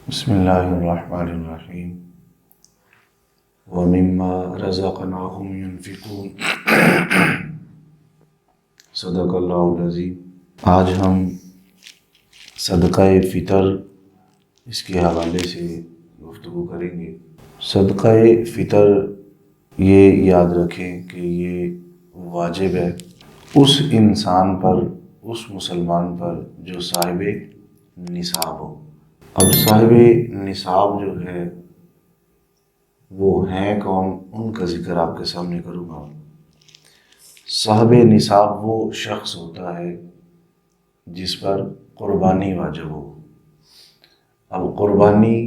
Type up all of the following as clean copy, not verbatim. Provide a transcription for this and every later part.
بسم اللہ الرحمن الرحیم ومما رزقناہم ينفقون صدق اللہ العظیم۔ آج ہم صدقہ فطر اس کے حوالے سے گفتگو کریں گے۔ صدقہ فطر یہ یاد رکھیں کہ یہ واجب ہے اس انسان پر، اس مسلمان پر جو صاحب نصاب ہو۔ اب صاحب نصاب جو ہے وہ ہیں کون، ان کا ذکر آپ کے سامنے کروں گا۔ صاحب نصاب وہ شخص ہوتا ہے جس پر قربانی واجب ہو۔ اب قربانی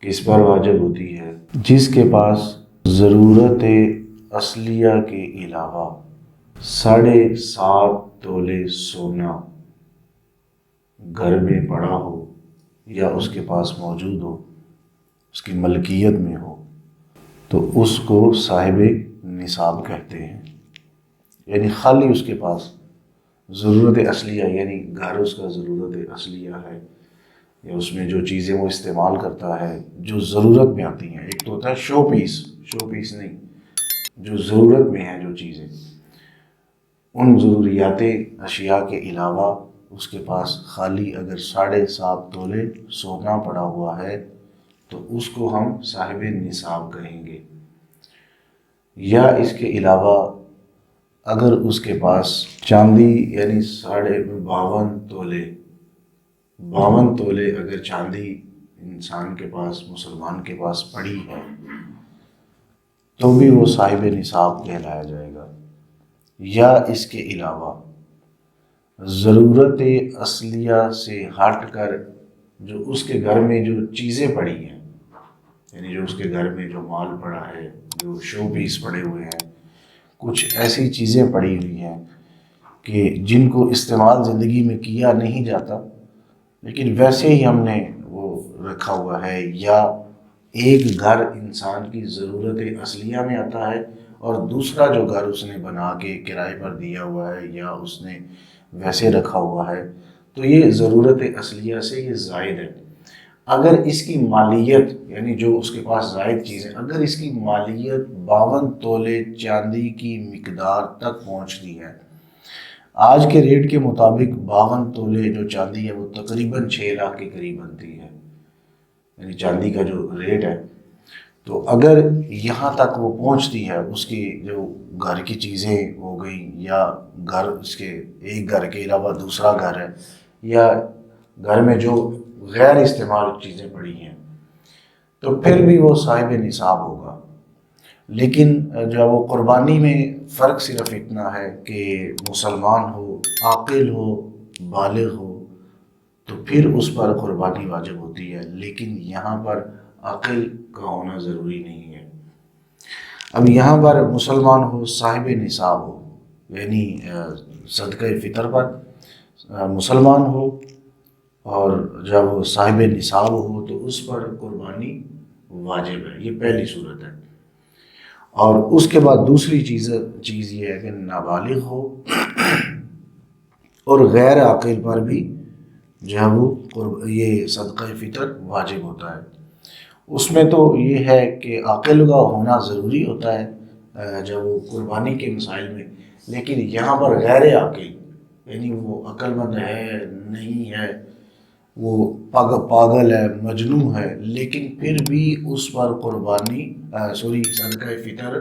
کس پر واجب ہوتی ہے؟ جس کے پاس ضرورت اصلیہ کے علاوہ 7.5 تولے سونا گھر میں پڑا ہو یا اس کے پاس موجود ہو، اس کی ملکیت میں ہو، تو اس کو صاحب نصاب کہتے ہیں۔ یعنی خالی اس کے پاس ضرورت اصلیہ، یعنی گھر اس کا ضرورت اصلیہ ہے، یا اس میں جو چیزیں وہ استعمال کرتا ہے جو ضرورت میں آتی ہیں۔ ایک تو ہوتا ہے شو پیس نہیں، جو ضرورت میں ہیں جو چیزیں، ان ضروریات اشیاء کے علاوہ اس کے پاس خالی اگر 7.5 تولے سونا پڑا ہوا ہے تو اس کو ہم صاحب نصاب کہیں گے۔ یا اس کے علاوہ اگر اس کے پاس چاندی یعنی 52 تولے اگر چاندی انسان کے پاس، مسلمان کے پاس پڑی ہے تو بھی وہ صاحب نصاب کہلایا جائے گا۔ یا اس کے علاوہ ضرورت اصلیہ سے ہٹ کر جو اس کے گھر میں جو چیزیں پڑی ہیں، یعنی جو اس کے گھر میں جو مال پڑا ہے، جو شو پیس پڑے ہوئے ہیں، کچھ ایسی چیزیں پڑی ہوئی ہیں کہ جن کو استعمال زندگی میں کیا نہیں جاتا لیکن ویسے ہی ہم نے وہ رکھا ہوا ہے، یا ایک گھر انسان کی ضرورت اصلیہ میں آتا ہے اور دوسرا جو گھر اس نے بنا کے کرائے پر دیا ہوا ہے یا اس نے ویسے رکھا ہوا ہے، تو یہ ضرورت اصلیہ سے یہ زائد ہے۔ اگر اس کی مالیت، یعنی جو اس کے پاس زائد چیزیں، اگر اس کی مالیت 52 تولے چاندی کی مقدار تک پہنچتی ہے، آج کے ریٹ کے مطابق 52 تولے جو چاندی ہے وہ تقریباً 6 لاکھ کے قریب بنتی ہے، یعنی چاندی کا جو ریٹ ہے۔ تو اگر یہاں تک وہ پہنچتی ہے، اس کی جو گھر کی چیزیں ہو گئیں، یا گھر اس کے ایک گھر کے علاوہ دوسرا گھر ہے، یا گھر میں جو غیر استعمال چیزیں پڑی ہیں، تو پھر بھی وہ صاحب نصاب ہوگا۔ لیکن جو وہ قربانی میں فرق صرف اتنا ہے کہ مسلمان ہو، عاقل ہو، بالغ ہو تو پھر اس پر قربانی واجب ہوتی ہے، لیکن یہاں پر عقل کا ہونا ضروری نہیں ہے۔ اب یہاں پر مسلمان ہو، صاحب نصاب ہو، یعنی صدقہ فطر پر مسلمان ہو اور جب وہ صاحب نصاب ہو تو اس پر قربانی واجب ہے، یہ پہلی صورت ہے۔ اور اس کے بعد دوسری چیز یہ ہے کہ نابالغ ہو اور غیر عاقل پر بھی جو ہے وہ یہ صدقہ فطر واجب ہوتا ہے۔ اس میں تو یہ ہے کہ عاقل کا ہونا ضروری ہوتا ہے جب وہ قربانی کے مسائل میں، لیکن یہاں پر غیر عاقل، یعنی وہ عقل مند ہے نہیں ہے، وہ پاگل ہے، مجنون ہے، لیکن پھر بھی اس پر صدقہ فطر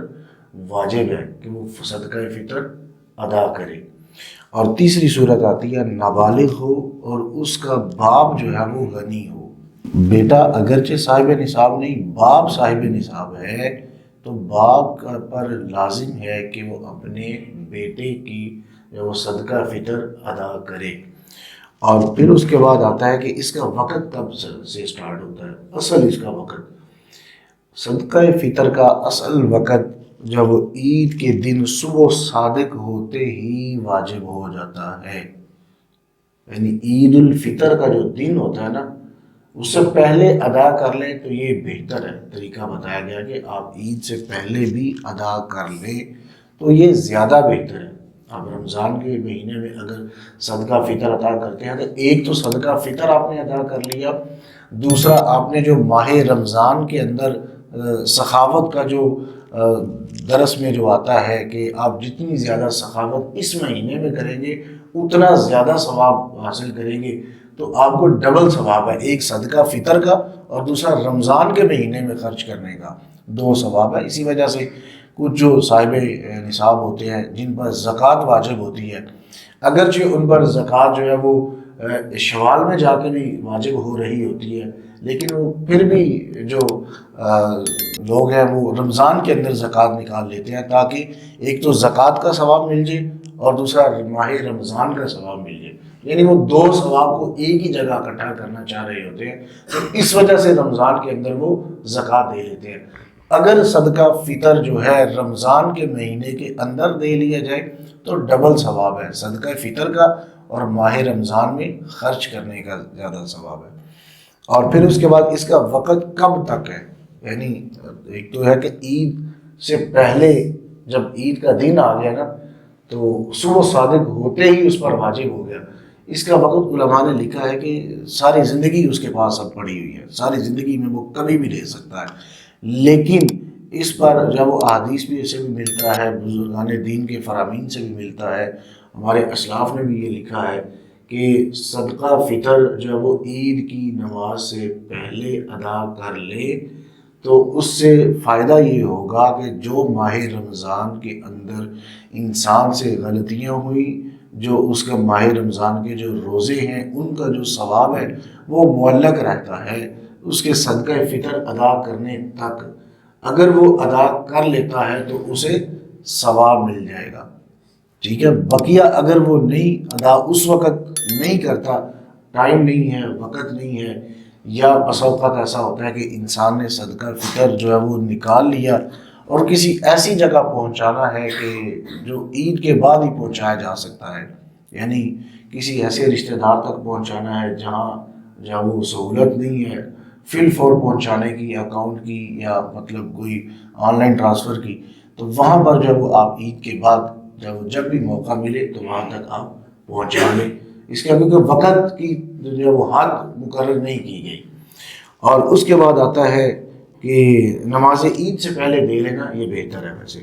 واجب ہے کہ وہ صدقہ فطر ادا کرے۔ اور تیسری صورت آتی ہے نابالغ ہو اور اس کا باپ جو ہے وہ غنی ہو۔ بیٹا اگرچہ صاحب نصاب نہیں، باپ صاحب نصاب ہے، تو باپ پر لازم ہے کہ وہ اپنے بیٹے کی وہ صدقہ فطر ادا کرے۔ اور پھر اس کے بعد آتا ہے کہ اس کا وقت کب سے سٹارٹ ہوتا ہے، اصل اس کا وقت۔ صدقہ فطر کا اصل وقت جب عید کے دن صبح صادق ہوتے ہی واجب ہو جاتا ہے، یعنی عید الفطر کا جو دن ہوتا ہے نا، اس سے پہلے ادا کر لیں تو یہ بہتر ہے۔ طریقہ بتایا گیا کہ آپ عید سے پہلے بھی ادا کر لیں تو یہ زیادہ بہتر ہے۔ آپ رمضان کے مہینے میں اگر صدقہ فطر ادا کرتے ہیں تو ایک تو صدقہ فطر آپ نے ادا کر لیا، دوسرا آپ نے جو ماہ رمضان کے اندر سخاوت کا جو درس میں جو آتا ہے کہ آپ جتنی زیادہ سخاوت اس مہینے میں کریں گے اتنا زیادہ ثواب حاصل کریں گے، تو آپ کو ڈبل ثواب ہے، ایک صدقہ فطر کا اور دوسرا رمضان کے مہینے میں خرچ کرنے کا، دو ثواب ہے۔ اسی وجہ سے کچھ جو صاحب نصاب ہوتے ہیں جن پر زکوٰۃ واجب ہوتی ہے، اگرچہ ان پر زکوٰۃ جو ہے وہ شوال میں جا کے بھی واجب ہو رہی ہوتی ہے، لیکن وہ پھر بھی جو لوگ ہیں وہ رمضان کے اندر زکوٰۃ نکال لیتے ہیں تاکہ ایک تو زکوٰۃ کا ثواب مل جائے اور دوسرا ماہ رمضان کا ثواب مل جائے، یعنی وہ دو ثواب کو ایک ہی جگہ اکٹھا کرنا چاہ رہے ہوتے ہیں، تو اس وجہ سے رمضان کے اندر وہ زکوٰۃ دے لیتے ہیں۔ اگر صدقہ فطر جو ہے رمضان کے مہینے کے اندر دے لیا جائے تو ڈبل ثواب ہے، صدقہ فطر کا اور ماہ رمضان میں خرچ کرنے کا زیادہ ثواب ہے۔ اور پھر اس کے بعد اس کا وقت کب تک ہے، یعنی ایک تو ہے کہ عید سے پہلے جب عید کا دن آ گیا نا تو صبح صادق ہوتے ہی اس پر واجب ہو گیا، اس کا وقت علماء نے لکھا ہے کہ ساری زندگی اس کے پاس اب پڑی ہوئی ہے، ساری زندگی میں وہ کبھی بھی لے سکتا ہے، لیکن اس پر جب وہ احادیث بھی سے بھی ملتا ہے، بزرگان دین کے فرامین سے بھی ملتا ہے، ہمارے اسلاف نے بھی یہ لکھا ہے کہ صدقہ فطر جب وہ عید کی نماز سے پہلے ادا کر لے تو اس سے فائدہ یہ ہوگا کہ جو ماہ رمضان کے اندر انسان سے غلطیاں ہوئی، جو اس کا ماہ رمضان کے جو روزے ہیں ان کا جو ثواب ہے وہ معلق رہتا ہے اس کے صدقہ فطر ادا کرنے تک، اگر وہ ادا کر لیتا ہے تو اسے ثواب مل جائے گا، ٹھیک ہے۔ بقیہ اگر وہ نہیں ادا اس وقت نہیں کرتا، ٹائم نہیں ہے، وقت نہیں ہے، یا بسا اوقات ایسا ہوتا ہے کہ انسان نے صدقہ فطر جو ہے وہ نکال لیا اور کسی ایسی جگہ پہنچانا ہے کہ جو عید کے بعد ہی پہنچایا جا سکتا ہے، یعنی کسی ایسے رشتہ دار تک پہنچانا ہے جہاں وہ سہولت نہیں ہے فی الفور پہنچانے کی، اکاؤنٹ کی یا مطلب کوئی آن لائن ٹرانسفر کی، تو وہاں پر جو وہ آپ عید کے بعد جب بھی موقع ملے تو وہاں تک آپ پہنچا لیں، اس کا کیونکہ وقت کی جو وہ حد مقرر نہیں کی گئی۔ اور اس کے بعد آتا ہے کہ نماز عید سے پہلے دے لینا یہ بہتر ہے ویسے،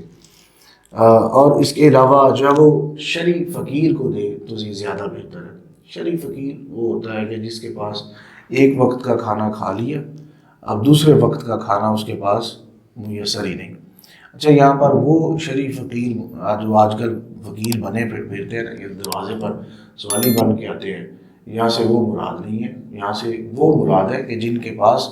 اور اس کے علاوہ جو ہے وہ شرعی فقیر کو دے تو یہ زیادہ بہتر ہے۔ شرعی فقیر وہ ہوتا ہے کہ جس کے پاس ایک وقت کا کھانا کھا لیا، اب دوسرے وقت کا کھانا اس کے پاس میسر ہی نہیں۔ اچھا، یہاں پر وہ شرعی فقیر جو آج کل فقیر بنے پھرتے ہیں نا، یہ دروازے پر سوالی بن کے آتے ہیں، یہاں سے وہ مراد نہیں ہے، یہاں سے وہ مراد ہے کہ جن کے پاس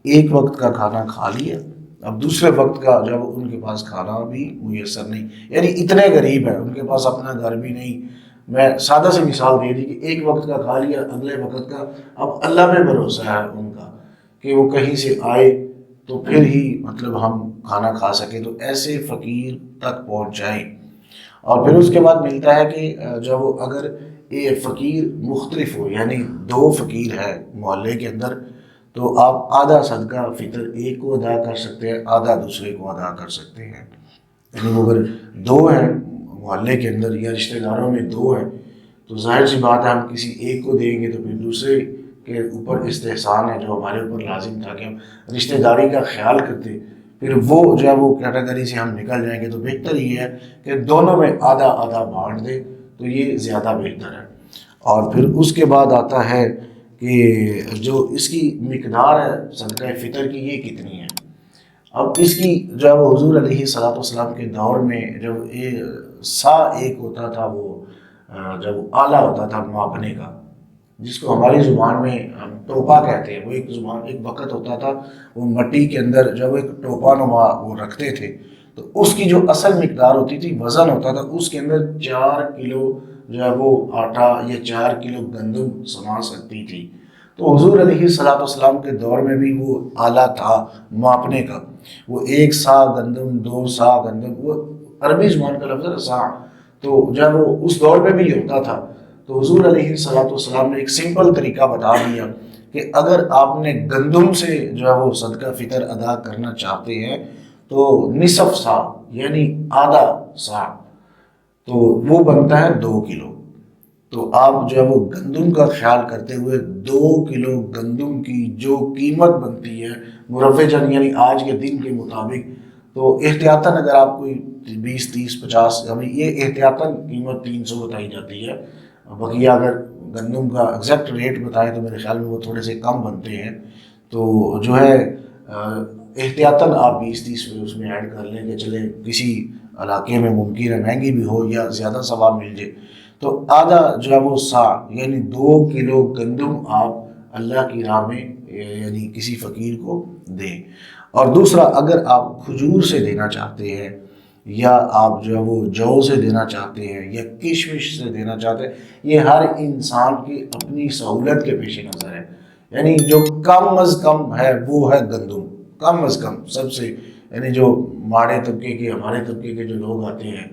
ایک وقت کا کھانا کھا لیا، اب دوسرے وقت کا جب ان کے پاس کھانا بھی میسر نہیں، یعنی اتنے غریب ہیں ان کے پاس اپنا گھر بھی نہیں۔ میں سادہ سی مثال دے دی کہ ایک وقت کا کھا لیا، اگلے وقت کا اب اللہ پہ بھروسہ ہے ان کا کہ وہ کہیں سے آئے تو پھر ہی مطلب ہم کھانا کھا سکیں، تو ایسے فقیر تک پہنچائیں۔ اور پھر اس کے بعد ملتا ہے کہ جب وہ اگر یہ فقیر مختلف ہو، یعنی دو فقیر ہے محلے کے اندر، تو آپ آدھا صدقہ فطر ایک کو ادا کر سکتے ہیں، آدھا دوسرے کو ادا کر سکتے ہیں، یعنی وہ اگر دو ہیں محلے کے اندر یا رشتہ داروں میں دو ہیں تو ظاہر سی بات ہے ہم کسی ایک کو دیں گے تو پھر دوسرے کے اوپر استحسان ہے جو ہمارے اوپر لازم تھا کہ ہم رشتہ داری کا خیال کرتے، پھر وہ جو ہے وہ کیٹیگری سے ہم نکل جائیں گے، تو بہتر یہ ہے کہ دونوں میں آدھا آدھا بانٹ دیں تو یہ زیادہ بہتر ہے۔ اور پھر اس کے بعد آتا ہے کہ جو اس کی مقدار ہے صدقہ فطر کی یہ کتنی ہے۔ اب اس کی جو ہے وہ حضور علیہ الصلوۃ والسلام کے دور میں جب سا ایک ہوتا تھا، وہ جب آلہ ہوتا تھا ماپنے کا، جس کو ہماری زبان میں ہم ٹوپا کہتے ہیں، وہ ایک وقت ہوتا تھا، وہ مٹی کے اندر جب ایک ٹوپا نما وہ رکھتے تھے تو اس کی جو اصل مقدار ہوتی تھی، وزن ہوتا تھا، اس کے اندر 4 کلو جو ہے وہ آٹا یا 4 کلو گندم سما سکتی تھی۔ تو حضور علیہ الصلوۃ والسلام کے دور میں بھی وہ آلہ تھا ماپنے کا، وہ 1 سا گندم، 2 سا گندم، وہ عربی زبان کا لفظ ہے سا، تو جب وہ اس دور میں بھی ہوتا تھا تو حضور علیہ الصلوۃ والسلام نے ایک سمپل طریقہ بتا دیا کہ اگر آپ نے گندم سے جو ہے وہ صدقہ فطر ادا کرنا چاہتے ہیں تو نصف سا یعنی آدھا سا تو وہ بنتا ہے 2 کلو۔ تو آپ جو ہے وہ گندم کا خیال کرتے ہوئے 2 کلو گندم کی جو قیمت بنتی ہے مروجاً یعنی آج کے دن کے مطابق، تو احتیاطاً اگر آپ کوئی 20 30 50 ابھی یہ احتیاطاً قیمت 300 بتائی جاتی ہے، بقیہ اگر گندم کا ایگزیکٹ ریٹ بتائیں تو میرے خیال میں وہ تھوڑے سے کم بنتے ہیں، تو جو ہے احتیاطاً آپ 20 30 اس میں ایڈ کر لیں کہ چلے کسی علاقے میں ممکن ہے مہنگی بھی ہو یا زیادہ ثواب مل جائے، تو آدھا جو ہے وہ سا یعنی 2 کلو گندم آپ اللہ کی راہ میں یعنی کسی فقیر کو دیں۔ اور دوسرا، اگر آپ کھجور سے دینا چاہتے ہیں یا آپ جو ہے وہ جو سے دینا چاہتے ہیں یا کشمش سے دینا چاہتے ہیں، یہ ہر انسان کی اپنی سہولت کے پیش نظر ہے، یعنی جو کم از کم ہے وہ ہے گندم، کم از کم سب سے، یعنی جو ماڑے طبقے کے ہمارے طبقے کے جو لوگ آتے ہیں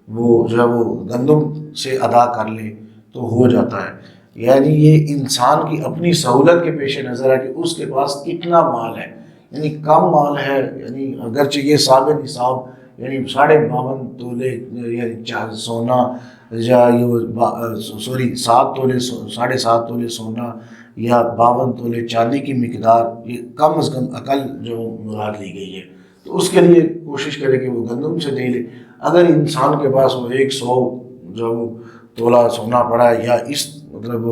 وہ جو ہے وہ گندم سے ادا کر لے تو ہو جاتا ہے۔ یعنی یہ انسان کی اپنی سہولت کے پیش نظر ہے کہ اس کے پاس کتنا مال ہے، یعنی کم مال ہے، یعنی اگرچہ یہ صاحب نصاب یعنی 52.5 تولے یعنی سونا یا سوری 7 تولے 7.5 تولے سونا یا 52 تولے چاندی کی مقدار، یہ کم از کم عقل جو مراد لی گئی ہے، تو اس کے لیے کوشش کرے کہ وہ گندم سے دے لے۔ اگر انسان کے پاس وہ 100 جو وہ تولہ سونا پڑا ہے یا اس مطلب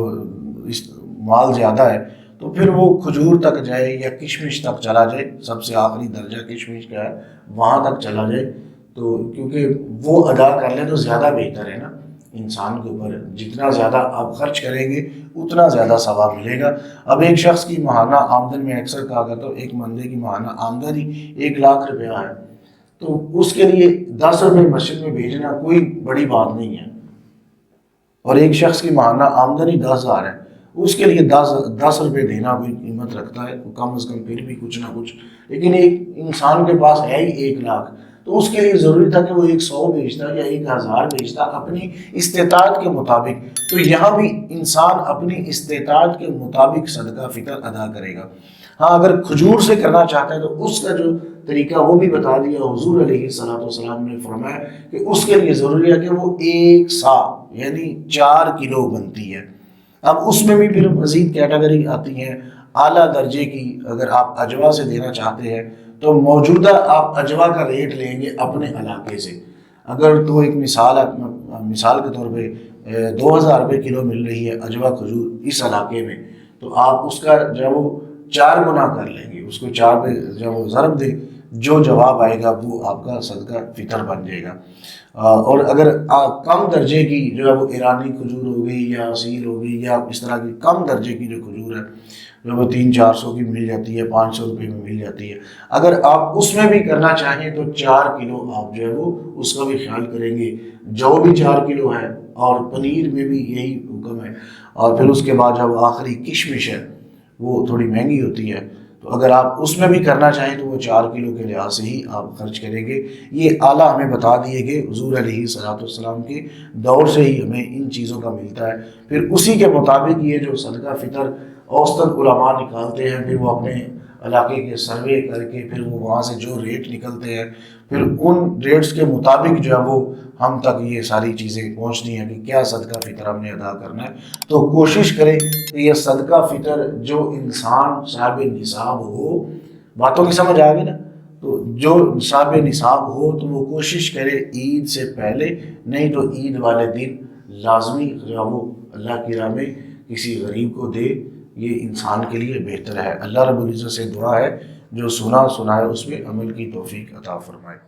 اس مال زیادہ ہے، تو پھر وہ کھجور تک جائے یا کشمش تک چلا جائے، سب سے آخری درجہ کشمش کا ہے، وہاں تک چلا جائے، تو کیونکہ وہ ادا کر لیں تو زیادہ بہتر ہے نا، انسان کے اوپر جتنا زیادہ آپ خرچ کریں گے اتنا زیادہ ثواب ملے گا۔ اب ایک شخص کی ماہانہ آمدن میں اکثر کہا کرتا ہوں ایک بندے کی ماہانہ آمدن ہی 1 لاکھ روپیہ ہے، تو اس کے لیے 10 روپے مسجد میں بھیجنا کوئی بڑی بات نہیں ہے، اور ایک شخص کی ماہانہ آمدن ہی 10,000 ہے، اس کے لیے 10 روپے دینا کوئی قیمت رکھتا ہے کم از کم، پھر بھی کچھ نہ کچھ، لیکن ایک انسان کے پاس ہے ہی 1 لاکھ، تو اس کے لیے ضروری تھا کہ وہ 100 بھیجتا یا 1000 بھیجتا اپنی استطاعت کے مطابق، تو یہاں بھی انسان اپنی استطاعت کے مطابق صدقہ فطر ادا کرے گا۔ ہاں اگر کھجور سے کرنا چاہتا ہے تو اس کا جو طریقہ وہ بھی بتا دیا حضور علیہ السلام نے فرمایا کہ اس کے لیے ضروری ہے کہ وہ 1 سا یعنی 4 کلو بنتی ہے۔ اب اس میں بھی پھر مزید کیٹیگری آتی ہیں اعلیٰ درجے کی، اگر آپ اجوا سے دینا چاہتے ہیں تو موجودہ آپ اجوا کا ریٹ لیں گے اپنے علاقے سے، اگر تو ایک مثال کے طور پہ 2000 روپے کلو مل رہی ہے اجوا کھجور اس علاقے میں، تو آپ اس کا جب وہ 4 گنا کر لیں گے، اس کو 4 پہ جب وہ ضرب دے، جو جواب آئے گا وہ آپ کا صدقہ فطر بن جائے گا۔ اور اگر کم درجے کی جو ہے وہ ایرانی کھجور ہو گئی یا اصیل ہو گئی یا اس طرح کی کم درجے کی جو کھجور ہے جو وہ 300-400 کی مل جاتی ہے، 500 روپے میں مل جاتی ہے، اگر آپ اس میں بھی کرنا چاہیں تو 4 کلو آپ جو ہے وہ اس کا بھی خیال کریں گے، جو بھی 4 کلو ہے، اور پنیر میں بھی یہی حکم ہے، اور پھر اس کے بعد جب آخری کشمش ہے وہ تھوڑی مہنگی ہوتی ہے، تو اگر آپ اس میں بھی کرنا چاہیں تو وہ 4 کلو کے لحاظ سے ہی آپ خرچ کریں گے۔ یہ اعلیٰ ہمیں بتا دیے گئے حضور علیہ السلام کے دور سے ہی ہمیں ان چیزوں کا ملتا ہے، پھر اسی کے مطابق یہ جو صدقہ فطر اوسطاً علماء نکالتے ہیں، پھر وہ اپنے علاقے کے سروے کر کے پھر وہ وہاں سے جو ریٹ نکلتے ہیں پھر ان ریٹس کے مطابق جو ہے وہ ہم تک یہ ساری چیزیں پہنچتی ہیں کہ کیا صدقہ فطر ہم نے ادا کرنا ہے۔ تو کوشش کریں کہ یہ صدقہ فطر جو انسان صاحب نصاب ہو، باتوں کی سمجھ آ گئی نا، تو جو صاحب نصاب ہو تو وہ کوشش کرے عید سے پہلے، نہیں تو عید والے دن لازمی جو ہے وہ اللہ کی راہ میں کسی غریب کو دے، یہ انسان کے لیے بہتر ہے۔ اللہ رب العزت سے دعا ہے جو سنا ہے اس میں عمل کی توفیق عطا فرمائے۔